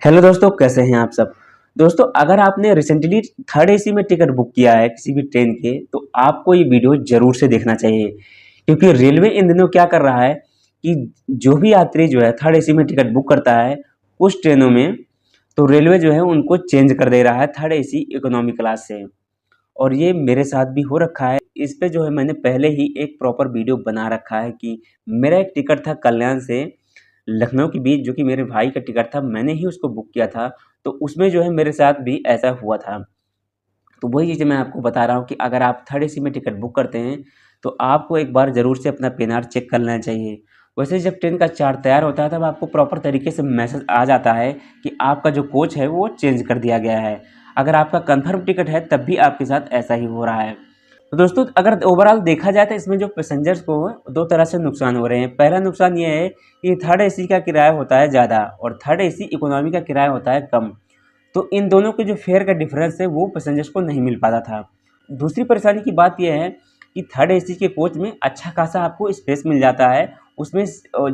Hello दोस्तों, कैसे हैं आप सब। दोस्तों, अगर आपने रिसेंटली थर्ड एसी में टिकट बुक किया है किसी भी ट्रेन के, तो आपको ये वीडियो जरूर से देखना चाहिए। क्योंकि रेलवे इन दिनों क्या कर रहा है कि जो भी यात्री जो है थर्ड एसी में टिकट बुक करता है कुछ ट्रेनों में, तो रेलवे जो है उनको चेंज कर दे रहा है थर्ड एसी इकोनॉमी क्लास से। और ये मेरे साथ भी हो रखा है। इस पे जो है मैंने पहले ही एक प्रॉपर वीडियो बना रखा है कि मेरा एक टिकट था कल्याण से लखनऊ के बीच, जो कि मेरे भाई का टिकट था, मैंने ही उसको बुक किया था। तो उसमें जो है मेरे साथ भी ऐसा हुआ था। तो वही चीज़ें मैं आपको बता रहा हूँ कि अगर आप थर्ड एसी में टिकट बुक करते हैं तो आपको एक बार ज़रूर से अपना पीएनआर चेक कर लेना चाहिए। वैसे जब ट्रेन का चार्ट तैयार होता है तब आपको प्रॉपर तरीके से मैसेज आ जाता है कि आपका जो कोच है वो चेंज कर दिया गया है। अगर आपका कन्फर्म टिकट है तब भी आपके साथ ऐसा ही हो रहा है। तो दोस्तों, अगर ओवरऑल देखा जाए तो इसमें जो पैसेंजर्स को दो तरह से नुकसान हो रहे हैं। पहला नुकसान ये है कि थर्ड एसी का किराया होता है ज़्यादा और थर्ड एसी इकोनॉमी का किराया होता है कम। तो इन दोनों के जो फेयर का डिफरेंस है वो पैसेंजर्स को नहीं मिल पाता था। दूसरी परेशानी की बात यह है कि थर्ड एसी के कोच में अच्छा खासा आपको स्पेस मिल जाता है। उसमें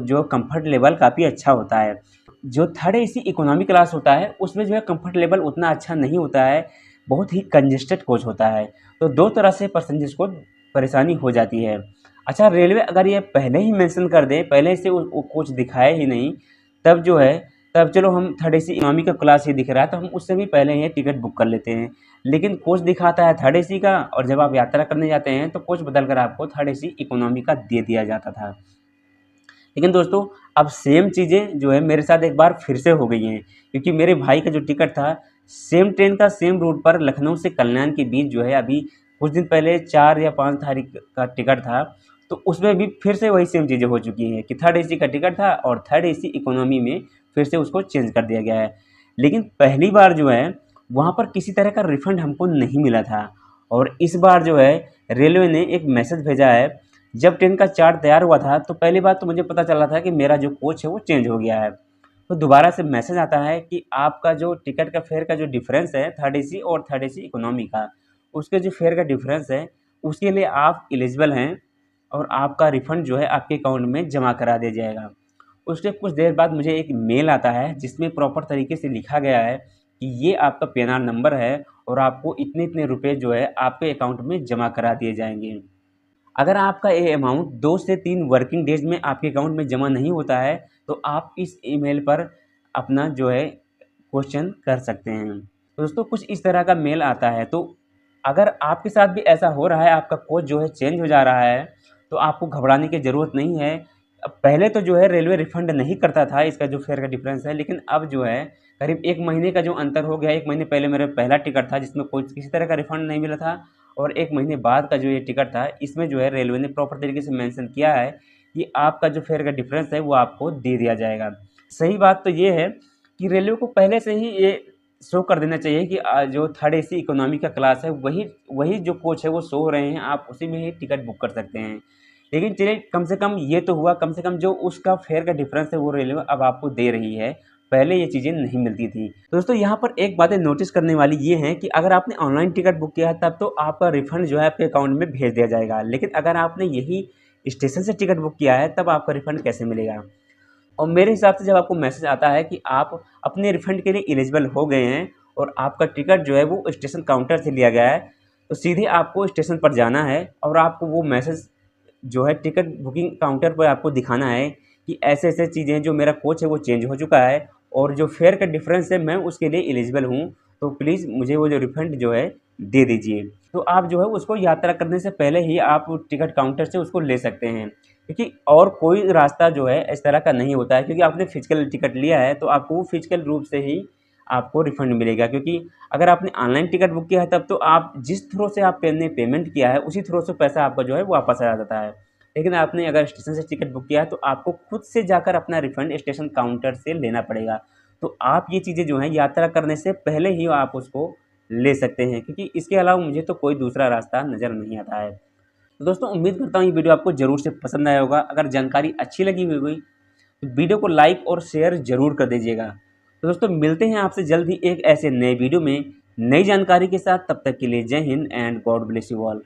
जो कंफर्ट लेवल काफ़ी अच्छा होता है। जो थर्ड एसी इकोनॉमी क्लास होता है उसमें जो है कंफर्ट लेवल उतना अच्छा नहीं होता है, बहुत ही कंजेस्टेड कोच होता है। तो दो तरह से पैसेंजर्स को परेशानी हो जाती है। अच्छा, रेलवे अगर ये पहले ही मेंशन कर दे, पहले से वो कोच दिखाए ही नहीं, तब जो है तब चलो हम थर्ड एसी इकोनॉमी का क्लास ही दिख रहा है तो हम उससे भी पहले ही टिकट बुक कर लेते हैं। लेकिन कोच दिखाता है थर्ड एसी का और जब आप यात्रा करने जाते हैं तो कोच बदल कर आपको थर्ड एसी इकोनॉमी का दे दिया जाता था। लेकिन दोस्तों, अब सेम चीज़ें जो है मेरे साथ एक बार फिर से हो गई हैं। क्योंकि मेरे भाई का जो टिकट था सेम ट्रेन का सेम रूट पर लखनऊ से कल्याण के बीच जो है अभी कुछ दिन पहले 4 या 5 तारीख का टिकट था। तो उसमें भी फिर से वही सेम चीज़ें हो चुकी हैं कि थर्ड एसी का टिकट था और थर्ड एसी इकोनॉमी में फिर से उसको चेंज कर दिया गया है। लेकिन पहली बार जो है वहाँ पर किसी तरह का रिफ़ंड हमको नहीं मिला था। और इस बार जो है रेलवे ने एक मैसेज भेजा है। जब ट्रेन का चार्ट तैयार हुआ था तो पहली बात तो मुझे पता चला था कि मेरा जो कोच है वो चेंज हो गया है। तो दोबारा से मैसेज आता है कि आपका जो टिकट का फेयर का जो डिफरेंस है थर्ड एसी और थर्ड एसी इकोनॉमी का, उसके जो फेयर का डिफरेंस है उसके लिए आप एलिजिबल हैं और आपका रिफ़ंड जो है आपके अकाउंट में जमा करा दिया जाएगा। उसके कुछ देर बाद मुझे एक मेल आता है जिसमें प्रॉपर तरीके से लिखा गया है कि ये आपका पीएनआर नंबर है और आपको इतने इतने रुपए जो है आपके अकाउंट में जमा करा दिए जाएंगे। अगर आपका ये अमाउंट 2 से 3 वर्किंग डेज में आपके अकाउंट में जमा नहीं होता है तो आप इस ईमेल पर अपना जो है क्वेश्चन कर सकते हैं। तो दोस्तों, कुछ इस तरह का मेल आता है। तो अगर आपके साथ भी ऐसा हो रहा है, आपका कोच जो है चेंज हो जा रहा है, तो आपको घबराने की ज़रूरत नहीं है। अब पहले तो जो है रेलवे रिफ़ंड नहीं करता था इसका जो फेयर का डिफरेंस है, लेकिन अब जो है करीब 1 महीने का जो अंतर हो गया है। 1 महीने पहले मेरा पहला टिकट था जिसमें कोई किसी तरह का रिफ़ंड नहीं मिला था और 1 महीने बाद का जो ये टिकट था इसमें जो है रेलवे ने प्रॉपर तरीके से मेंशन किया है कि आपका जो फेयर का डिफरेंस है वो आपको दे दिया जाएगा। सही बात तो ये है कि रेलवे को पहले से ही ये शो कर देना चाहिए कि जो थर्ड एसी इकोनॉमी का क्लास है वही वही जो कोच है वो शो हो रहे हैं, आप उसी में ही टिकट बुक कर सकते हैं। लेकिन चलिए, कम से कम ये तो हुआ, कम से कम जो उसका फेयर का डिफरेंस है वो रेलवे अब आपको दे रही है। पहले ये चीज़ें नहीं मिलती थी। तो दोस्तों, यहाँ पर एक बातें नोटिस करने वाली ये हैं कि अगर आपने ऑनलाइन टिकट बुक किया है तब तो आपका रिफंड जो है आपके अकाउंट में भेज दिया जाएगा। लेकिन अगर आपने यही स्टेशन से टिकट बुक किया है तब आपका रिफंड कैसे मिलेगा। और मेरे हिसाब से जब आपको मैसेज आता है कि आप अपने रिफंड के लिए एलिजिबल हो गए हैं और आपका टिकट जो है वो स्टेशन काउंटर से लिया गया है, तो सीधे आपको स्टेशन पर जाना है और आपको वो मैसेज जो है टिकट बुकिंग काउंटर पर आपको दिखाना है कि ऐसे-ऐसे चीज़ें, जो मेरा कोच है वो चेंज हो चुका है और जो फेयर का डिफरेंस है मैं उसके लिए एलिजिबल हूँ, तो प्लीज़ मुझे वो जो रिफ़ंड जो है दे दीजिए। तो आप जो है उसको यात्रा करने से पहले ही आप टिकट काउंटर से उसको ले सकते हैं। क्योंकि और कोई रास्ता जो है इस तरह का नहीं होता है, क्योंकि आपने फ़िज़िकल टिकट लिया है तो आपको वो फ़िज़िकल रूप से ही आपको रिफ़ंड मिलेगा। क्योंकि अगर आपने ऑनलाइन टिकट बुक किया है तब तो आप जिस थ्रू से आपने पेमेंट किया है उसी थ्रू से पैसा आपका जो है वापस आ जाता है। लेकिन आपने अगर स्टेशन से टिकट बुक किया है तो आपको खुद से जाकर अपना रिफ़ंड स्टेशन काउंटर से लेना पड़ेगा। तो आप ये चीज़ें जो हैं यात्रा करने से पहले ही आप उसको ले सकते हैं, क्योंकि इसके अलावा मुझे तो कोई दूसरा रास्ता नज़र नहीं आता है। तो दोस्तों, उम्मीद करता हूँ ये वीडियो आपको ज़रूर से पसंद आया होगा। अगर जानकारी अच्छी लगी हुई तो वीडियो को लाइक और शेयर ज़रूर कर दीजिएगा। तो दोस्तों, मिलते हैं आपसे जल्द ही एक ऐसे नए वीडियो में नई जानकारी के साथ। तब तक के लिए जय Hind and God bless you all.